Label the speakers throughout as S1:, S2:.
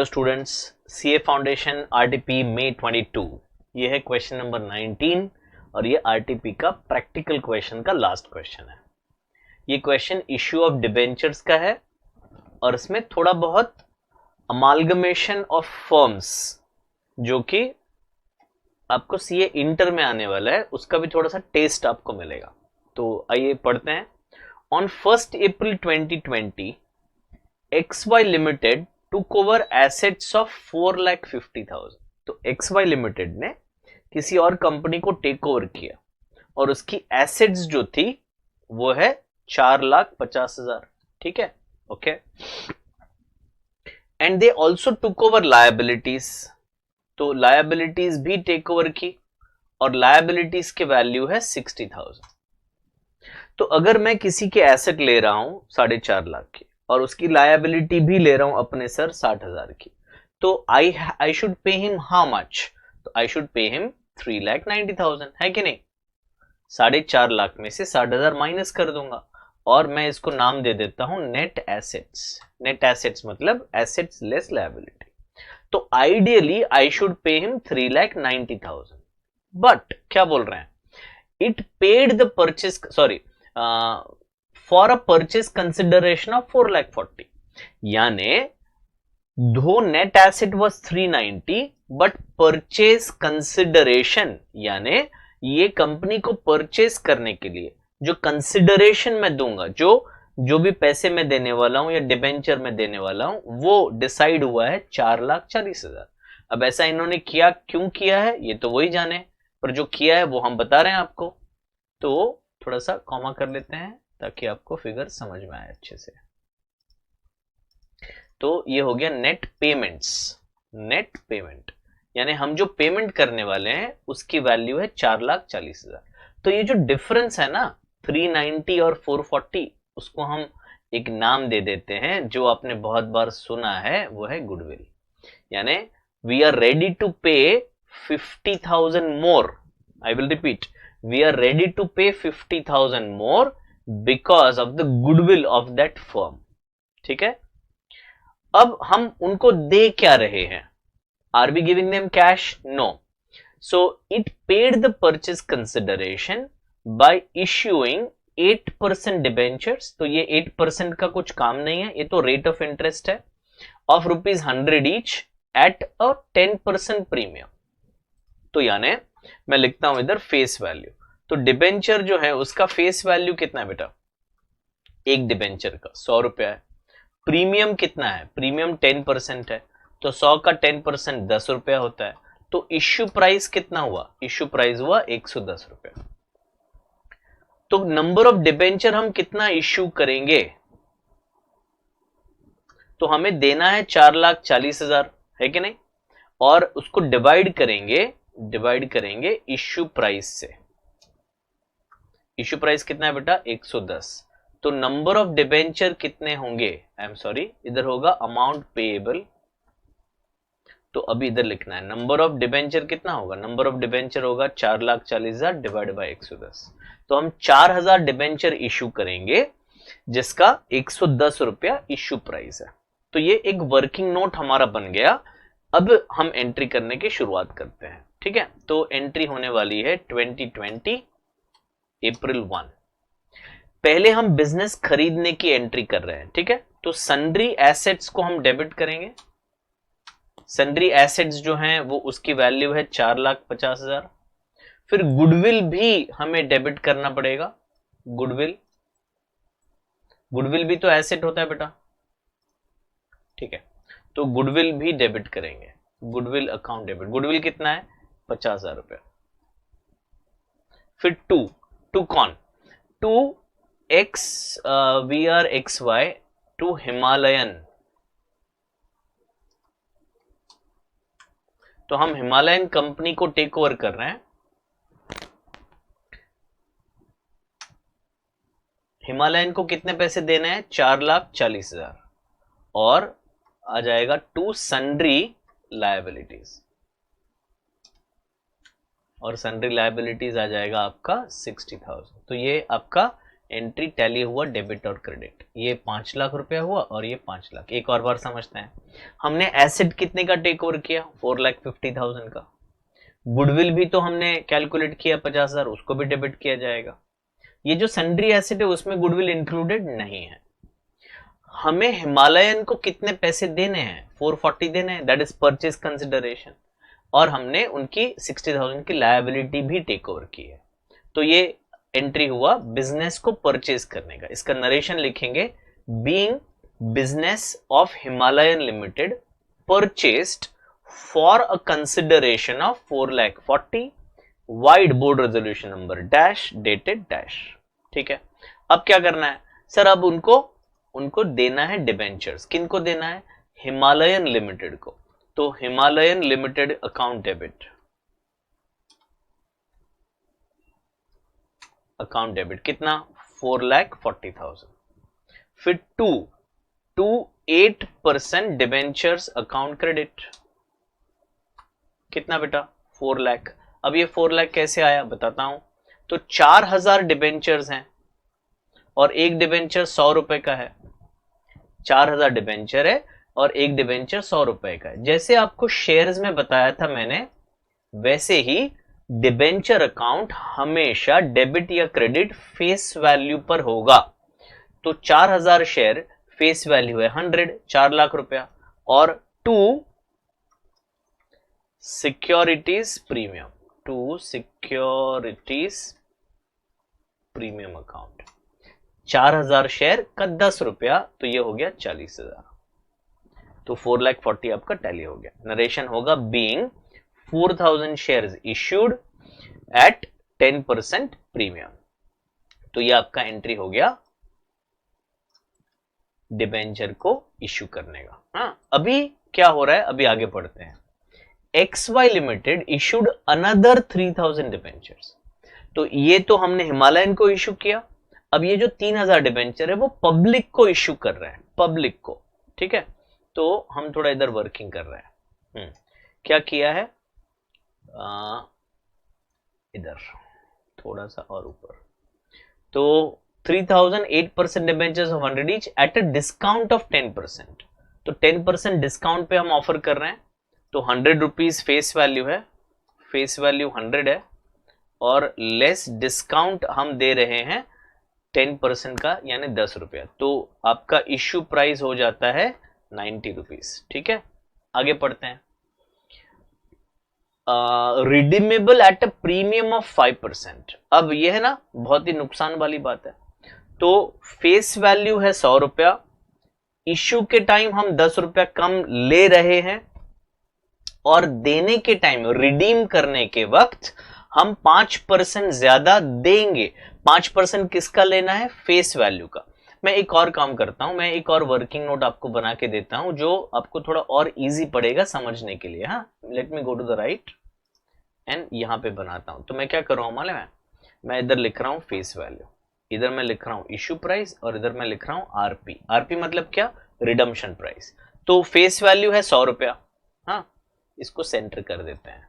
S1: Hello students, CA foundation RTP May 22, ये है question number 19 और ये आरटीपी का प्रैक्टिकल क्वेश्चन का लास्ट क्वेश्चन है। ये क्वेश्चन इश्यू ऑफ डिबेंचर्स का है और इसमें थोड़ा बहुत अमालगमेशन ऑफ फर्म्स जो कि आपको सीए इंटर में आने वाला है उसका भी थोड़ा सा टेस्ट आपको मिलेगा। तो आइए पढ़ते हैं। On 1 April 2020 XY limited took over assets of 4,50,000। तो XY लिमिटेड ने किसी और कंपनी को टेक ओवर किया और उसकी एसेट्स जो थी वो है 4,50,000। ठीक है, okay. And they also took over liabilities, तो लायबिलिटीज भी टेक ओवर की और लायबिलिटीज के वैल्यू है 60,000। तो अगर मैं किसी के एसेट ले रहा हूं 4.5 लाख की और उसकी लायबिलिटी भी ले रहा हूं अपने सर 60,000 की, तो I should pay him how much? तो आई शुड पे हिम 3,90,000, है कि नहीं? 4.5 लाख में से 60,000 माइनस कर दूंगा और मैं इसको नाम दे देता हूं नेट एसेट्स। नेट एसेट्स मतलब एसेट्स लेस लायबिलिटी। तो ideally I should pay him 3,90,000, but क्या बोल रहे हैं? It paid the purchase, sorry, for a purchase consideration of 4,40,000, यानी दो net asset was 390 but purchase consideration, यानी ये कंपनी को परचेस करने के लिए जो कंसिडरेशन मैं दूंगा, जो भी पैसे मैं देने वाला हूं या डिबेंचर में देने वाला हूं, वो डिसाइड हुआ है 4,40,000। अब ऐसा इन्होंने किया, क्यों किया है ये तो वही जाने, पर जो किया है वो हम बता रहे हैं आपको। तो थोड़ा सा कॉमा कर लेते हैं ताकि आपको फिगर समझ में आए अच्छे से। तो ये हो गया नेट पेमेंट्स। नेट पेमेंट यानी हम जो पेमेंट करने वाले हैं उसकी वैल्यू है 4,40,000। तो ये जो डिफरेंस है ना 390 और 440, उसको हम एक नाम दे देते हैं जो आपने बहुत बार सुना है, वो है गुडविल। यानी we are ready to pay 50,000 more. I will repeat, we are ready to pay 50,000 more because of the goodwill of that firm। ठीक है, अब हम उनको दे क्या रहे हैं? Are we giving them cash? No. So it paid the purchase consideration by issuing 8% debentures। तो ये 8% का कुछ काम नहीं है, ये तो रेट ऑफ इंटरेस्ट है, of ₹100 each at a 10% premium। तो यानी मैं लिखता हूं इधर फेस वैल्यू। तो डिबेंचर जो है उसका फेस वैल्यू कितना है बेटा? एक डिबेंचर का 100 रुपया है। प्रीमियम कितना है? प्रीमियम 10% है, तो 100 का 10% 10 रुपया होता है। तो इश्यू प्राइस कितना हुआ? इश्यू प्राइस हुआ 110 रुपया। तो नंबर ऑफ डिबेंचर हम कितना इश्यू करेंगे? तो हमें देना है 4,40,000, है कि नहीं? और उसको डिवाइड करेंगे इश्यू प्राइस से। इश्यू प्राइस कितना है बेटा? 110। तो नंबर ऑफ डिबेंचर कितने होंगे? आई एम सॉरी, इधर होगा अमाउंट पेएबल। तो अभी इधर लिखना है नंबर ऑफ डिबेंचर कितना होगा? नंबर ऑफ डिबेंचर होगा 4,40,000 डिवाइड बाय 110। तो हम 4,000 डिबेंचर इश्यू करेंगे जिसका 110 रुपया इश्यू प्राइस है। तो ये एक वर्किंग नोट हमारा बन गया। अब हम एंट्री करने की शुरुआत करते हैं। ठीक है, तो एंट्री होने वाली है 2020 अप्रैल 1। पहले हम बिजनेस खरीदने की एंट्री कर रहे हैं। ठीक है, तो सन्ड्री एसेट्स को हम डेबिट करेंगे। सन्ड्री एसेट्स जो हैं वो उसकी वैल्यू है 4,50,000। फिर गुडविल भी हमें डेबिट करना पड़ेगा। गुडविल भी तो एसेट होता है बेटा। ठीक है, तो गुडविल भी डेबिट करेंगे। Goodwill account debit. गुडविल कितना है? 50,000 रुपया। फिर टू कौन? To X we are XY to Himalayan. तो हम हिमालयन कंपनी को टेक ओवर कर रहे हैं। हिमालयन को कितने पैसे देने हैं? 4,40,000 और आ जाएगा टू सन्ड्री लायबिलिटीज, और सन्ड्री लायबिलिटीज आ जाएगा आपका 60,000। तो ये आपका एंट्री टैली हुआ डेबिट और क्रेडिट, ये 5 लाख रुपया हुआ और ये 5 लाख। एक और बार समझते हैं, हमने एसेट कितने का टेक ओवर किया, 4,50,000 का। गुडविल भी तो हमने कैलकुलेट किया 50,000, उसको भी डेबिट किया जाएगा। ये जो सन्ड्री एसेट है उसमें गुडविल इंक्लूडेड नहीं है। हमें हिमालयन को कितने पैसे देने हैं, 440 देने हैं, दैट इज परचेज कंसिडरेशन, और हमने उनकी 60,000 की लायबिलिटी भी टेक ओवर की है। तो ये एंट्री हुआ बिजनेस को परचेज करने का। इसका नरेशन लिखेंगे, being business of Himalayan limited purchased for a consideration of 4,40,000 wide board resolution number dash dated dash. ठीक है, अब क्या करना है सर, अब उनको देना है डिबेंचर्स। किनको देना है, हिमालयन लिमिटेड को। तो Himalayan limited account debit, account debit कितना, 4,40,000। फिर 8% डिबेंचर्स अकाउंट क्रेडिट, कितना बेटा, 4 लाख। अब ये 4 लाख कैसे आया बताता हूं। तो 4,000 डिबेंचर्स हैं और एक डिबेंचर 100 रुपए का है। 4,000 डिबेंचर है और एक डिबेंचर 100 रुपए का है। जैसे आपको शेयर्स में बताया था मैंने, वैसे ही डिबेंचर अकाउंट हमेशा डेबिट या क्रेडिट फेस वैल्यू पर होगा। तो 4,000 शेयर फेस वैल्यू है 100, 4 लाख रुपया, और 2 securities premium, 2 securities premium account, 4,000 share का 10 रुपया, तो ये हो गया 40,000। तो 4,40,000 आपका टैली हो गया। नरेशन होगा, being 4,000 shares issued at 10% premium. तो ये आपका एंट्री हो गया डिबेंचर को इश्यू करने का। हाँ, अभी क्या हो रहा है, अभी आगे पढ़ते हैं। XY limited issued another 3,000 debentures. तो ये तो हमने हिमालयन को इश्यू किया। अब ये जो 3,000 डिबेंचर है वो पब्लिक को इश्यू कर रहे हैं, पब्लिक को। ठीक है, तो हम थोड़ा इधर वर्किंग कर रहे हैं। क्या किया है, इधर थोड़ा सा और ऊपर। तो 3,000 8% debentures of 100 each at a discount of 10%। तो 10% डिस्काउंट पे हम ऑफर कर रहे हैं। तो 100 रुपीज फेस वैल्यू है, फेस वैल्यू 100 है, और लेस डिस्काउंट हम दे रहे हैं 10% का, यानी 10 रुपया। तो आपका इश्यू प्राइस हो जाता है 90 रुपीज। ठीक है, आगे पढ़ते हैं। Redeemable at a premium of 5%। अब यह है ना बहुत ही नुकसान वाली बात है। तो फेस वैल्यू है 100 रुपया, इश्यू के टाइम हम 10 रुपया कम ले रहे हैं, और देने के टाइम, रिडीम करने के वक्त हम 5% ज्यादा देंगे। 5% किसका लेना है, फेस वैल्यू का। मैं एक और काम करता हूं, मैं एक और वर्किंग नोट आपको बना के देता हूं जो आपको थोड़ा और इजी पड़ेगा समझने के लिए। हाँ, let me go to the right end यहां पे बनाता हूं। तो मैं क्या कर रहा हूं मालूम है, मैं इधर लिख रहा हूं फेस वैल्यू, इधर मैं लिख रहा हूं इश्यू प्राइस, और इधर मैं लिख रहा हूं आरपी। आरपी मतलब क्या, रिडम्पशन प्राइस। तो फेस वैल्यू है 100 रुपया, हाँ, इसको सेंटर कर देते हैं।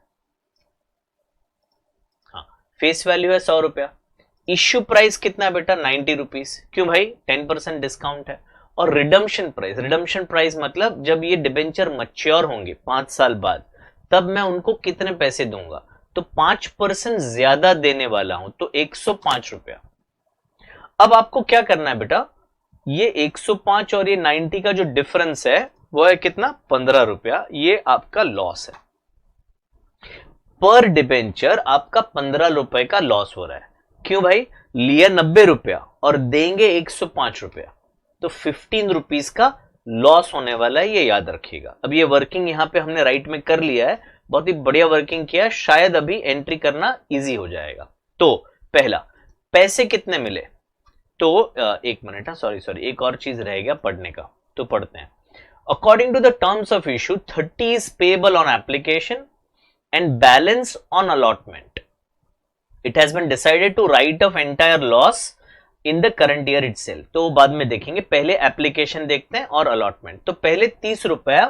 S1: हाँ, फेस वैल्यू है 100 रुपया, इश्यू प्राइस कितना है बेटा, 90 रुपीज। क्यों भाई, 10% डिस्काउंट है। और रिडम्पशन प्राइस, रिडम्पशन प्राइस मतलब जब ये डिबेंचर मैच्योर होंगे 5 साल बाद, तब मैं उनको कितने पैसे दूंगा। तो 5% ज्यादा देने वाला हूं, तो 105 रुपया। अब आपको क्या करना है बेटा, ये 105 और ये 90 का जो डिफरेंस है वो है कितना, 15 रुपया। ये आपका लॉस है, पर डिबेंचर आपका 15 रुपए का लॉस हो रहा है। क्यों भाई, लिया 90 रुपया और देंगे 105 रुपया, तो 15 रुपीज का लॉस होने वाला है, ये याद रखिएगा। अब ये वर्किंग यहां पे हमने राइट में कर लिया है, बहुत ही बढ़िया वर्किंग किया है, शायद अभी एंट्री करना इजी हो जाएगा। तो पहला, पैसे कितने मिले, तो एक मिनट, सॉरी एक और चीज रह गया पढ़ने का, तो पढ़ते हैं। According to the terms of issue 30 is payable on application and balance on allotment. It has been decided to write off entire loss in the current year itself. तो बाद में देखेंगे, पहले एप्लीकेशन देखते हैं और अलॉटमेंट। तो पहले 30 रुपया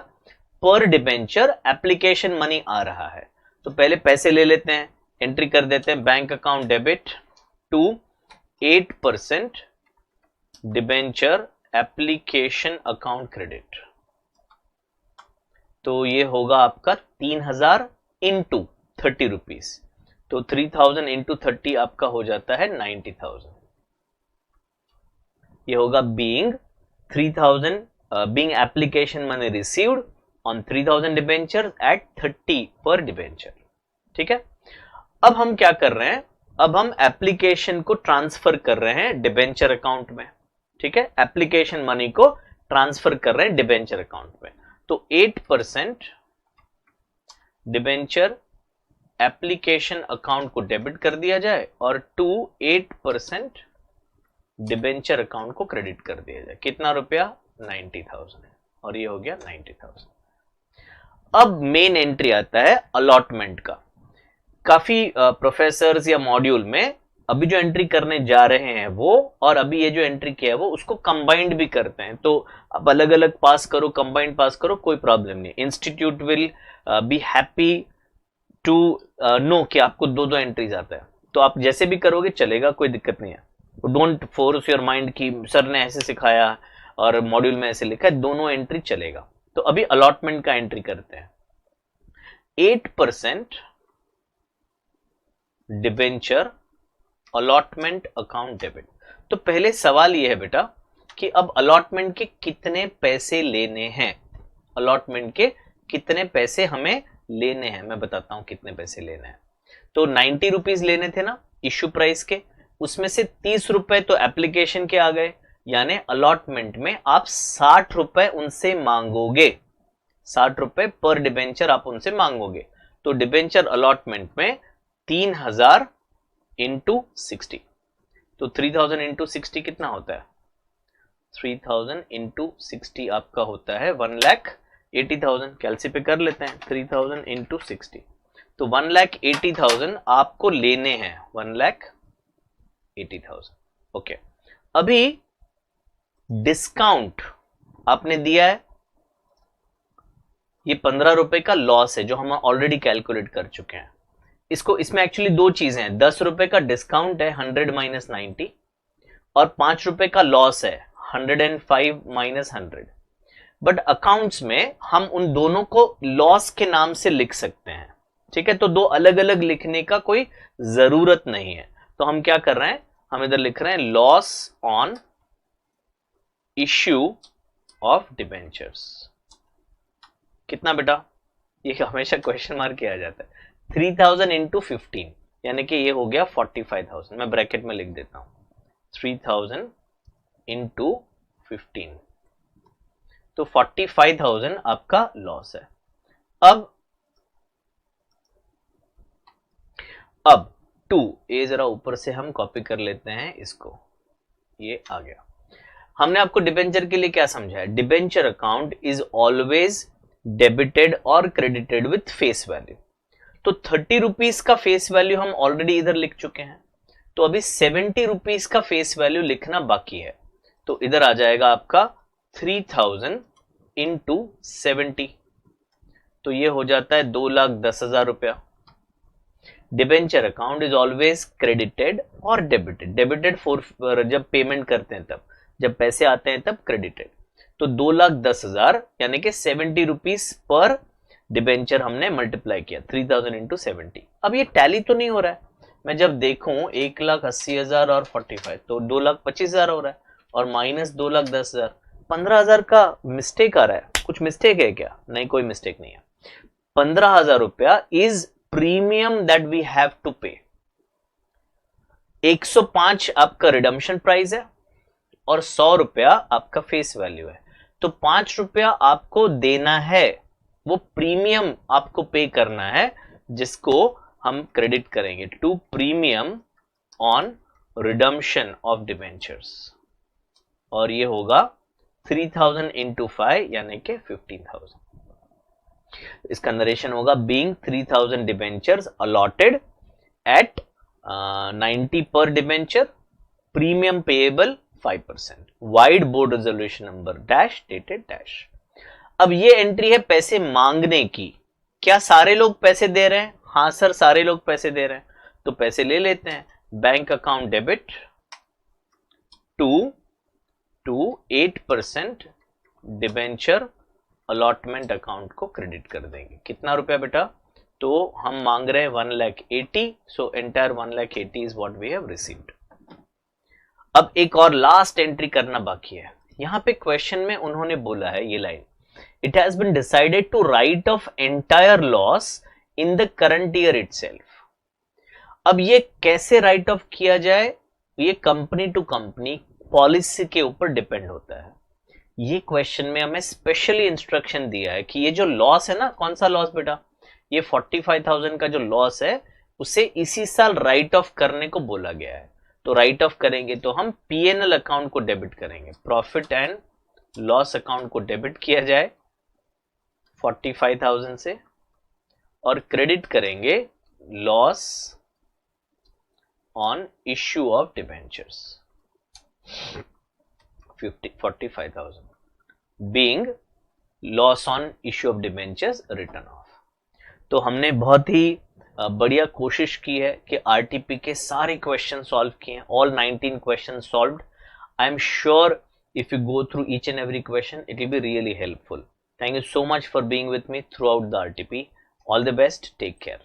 S1: पर डिबेंचर एप्लीकेशन मनी आ रहा है, तो पहले पैसे ले लेते हैं, एंट्री कर देते हैं bank account debit to 8% debenture application account credit. तो ये होगा आपका 3000 इंटू 30 रुपीज, तो 3000 इंटू 30 आपका हो जाता है 90,000। ये होगा being 3000 being application money received on 3000 debenture at 30 per debenture. ठीक है, अब हम क्या कर रहे हैं, अब हम एप्लीकेशन को ट्रांसफर कर रहे हैं डिबेंचर अकाउंट में। ठीक है, एप्लीकेशन मनी को ट्रांसफर कर रहे हैं डिबेंचर अकाउंट में। तो 8% डिबेंचर एप्लीकेशन अकाउंट को डेबिट कर दिया जाए और 8% डिबेंचर अकाउंट को क्रेडिट कर दिया जाए। कितना रुपया? 90,000, और ये हो गया 90,000। अब मेन एंट्री आता है अलॉटमेंट का। काफी प्रोफेसर्स या मॉड्यूल में अभी जो एंट्री करने जा रहे हैं वो और अभी ये जो एंट्री किया है वो उसको कंबाइंड भी करते हैं। तो अब अलग अलग पास करो, कंबाइंड पास करो, कोई प्रॉब्लम नहीं। Institute will be happy to know कि आपको दो दो एंट्रीज आता है, तो आप जैसे भी करोगे चलेगा, कोई दिक्कत नहीं है। डोंट फोर्स योर माइंड कि सर ने ऐसे सिखाया और मॉड्यूल में ऐसे लिखा है, दोनों एंट्री चलेगा। तो अभी अलॉटमेंट का एंट्री करते हैं। 8% डिबेंचर अलॉटमेंट अकाउंट डेबिट। तो पहले सवाल यह है बेटा कि अब अलॉटमेंट के कितने पैसे लेने हैं, अलॉटमेंट के कितने पैसे हमें लेने हैं। मैं बताता हूं कितने पैसे लेने हैं। तो 90 रुपीज लेने थे ना इश्यू प्राइस के, उसमें से 30 रुपए तो एप्लीकेशन के आ गए, यानी अलॉटमेंट में आप 60 रुपए उनसे मांगोगे, 60 रुपए पर डिबेंचर आप उनसे मांगोगे। तो डिबेंचर अलॉटमेंट में 3000 इंटू 60, तो 3000 इंटू 60 कितना होता है? 3000 इंटू 60 आपका होता है 1,80,000। कैलसी पे कर लेते हैं, 3000 इंटू 60, तो 1,80,000 आपको लेने हैं, 1,80,000। ओके, अभी डिस्काउंट आपने दिया है, ये 15 रुपए का लॉस है जो हम ऑलरेडी कैलकुलेट कर चुके हैं। इसको, इसमें एक्चुअली दो चीजें हैं, 10 रुपए का डिस्काउंट है 100 माइनस 90, और 5 रुपए का लॉस है 105 माइनस 100। बट अकाउंट्स में हम उन दोनों को लॉस के नाम से लिख सकते हैं। ठीक है, तो दो अलग अलग लिखने का कोई जरूरत नहीं है। तो हम क्या कर रहे हैं, हम इधर लिख रहे हैं loss on issue of debentures. कितना बेटा? ये हमेशा क्वेश्चन मार्क किया जाता है। 3000 इंटू 15, यानी कि ये हो गया 45,000। मैं ब्रैकेट में लिख देता हूं 3000 इंटू 15, तो 45,000 आपका लॉस है। अब 2 ये जरा ऊपर से हम कॉपी कर लेते हैं इसको, ये आ गया। हमने आपको डिबेंचर के लिए क्या समझाया? Debenture account is always debited और क्रेडिटेड विथ फेस वैल्यू। तो 30 रुपीज का फेस वैल्यू हम ऑलरेडी इधर लिख चुके हैं, तो अभी 70 रुपीज का फेस वैल्यू लिखना बाकी है। तो इधर आ जाएगा आपका 3000 इंटू 70, तो ये हो जाता है 2,10,000 रुपया। Debenture account is always credited और डेबिटेड। डेबिटेड फॉर जब पेमेंट करते हैं तब, जब पैसे आते हैं तब क्रेडिटेड। तो 2,10,000 यानी कि 70 रुपीज पर डिबेंचर हमने मल्टीप्लाई किया, 3000 इंटू 70। अब ये टैली तो नहीं हो रहा है, मैं जब देखूं 1,80,000 और 45 तो 2,25,000 हो रहा है, और माइनस 2,10,000, 15,000 का मिस्टेक आ रहा है। कुछ मिस्टेक है क्या? नहीं, कोई मिस्टेक नहीं है। 15,000 रुपया is premium that we have to pay. 105 आपका रिडम्पशन प्राइस है और 100 रुपया आपका फेस वैल्यू है, तो 5 रुपया आपको देना है, वो प्रीमियम आपको पे करना है, जिसको हम क्रेडिट करेंगे to premium on redemption of debentures, और ये होगा 3000 इंटू 5 यानी कि 15,000। इसका नरेशन होगा बीइंग 3000 डिबेंचर्स अलॉटेड एट 90 पर debenture, premium payable 5%, wide board resolution number dash dated dash. अब ये एंट्री है पैसे मांगने की। क्या सारे लोग पैसे दे रहे हैं? हाँ सर, सारे लोग पैसे दे रहे हैं, तो पैसे ले लेते हैं। Bank account debit to 8% debenture allotment account को क्रेडिट कर देंगे। कितना रुपया बेटा? तो हम मांग रहे हैं 1,80,000, so entire 1,80,000 is what we have received. अब एक और लास्ट एंट्री करना बाकी है। यहां पे क्वेश्चन में उन्होंने बोला है ये line, it has been decided to write off entire loss in the current year itself. अब ये कैसे राइट ऑफ किया जाए, ये कंपनी टू कंपनी पॉलिसी के ऊपर डिपेंड होता है। ये क्वेश्चन में हमें स्पेशली इंस्ट्रक्शन दिया है कि ये जो लॉस है ना, कौन सा लॉस बेटा? ये 45,000 का जो लॉस है उसे इसी साल राइट ऑफ करने को बोला गया है। तो राइट ऑफ करेंगे तो हम पीएनएल अकाउंट को डेबिट करेंगे, प्रॉफिट एंड लॉस अकाउंट को डेबिट किया जाए 45,000 से, और क्रेडिट करेंगे loss on issue of debentures 45,000 being loss on issue of debentures return of. तो हमने बहुत ही बढ़िया कोशिश की है कि आरटीपी के सारे क्वेश्चन सॉल्व किए हैं, all 19 question solved. I am sure if you go through each and every question, it will be really helpful. Thank you so much for being with me throughout the RTP. All the best. Take care.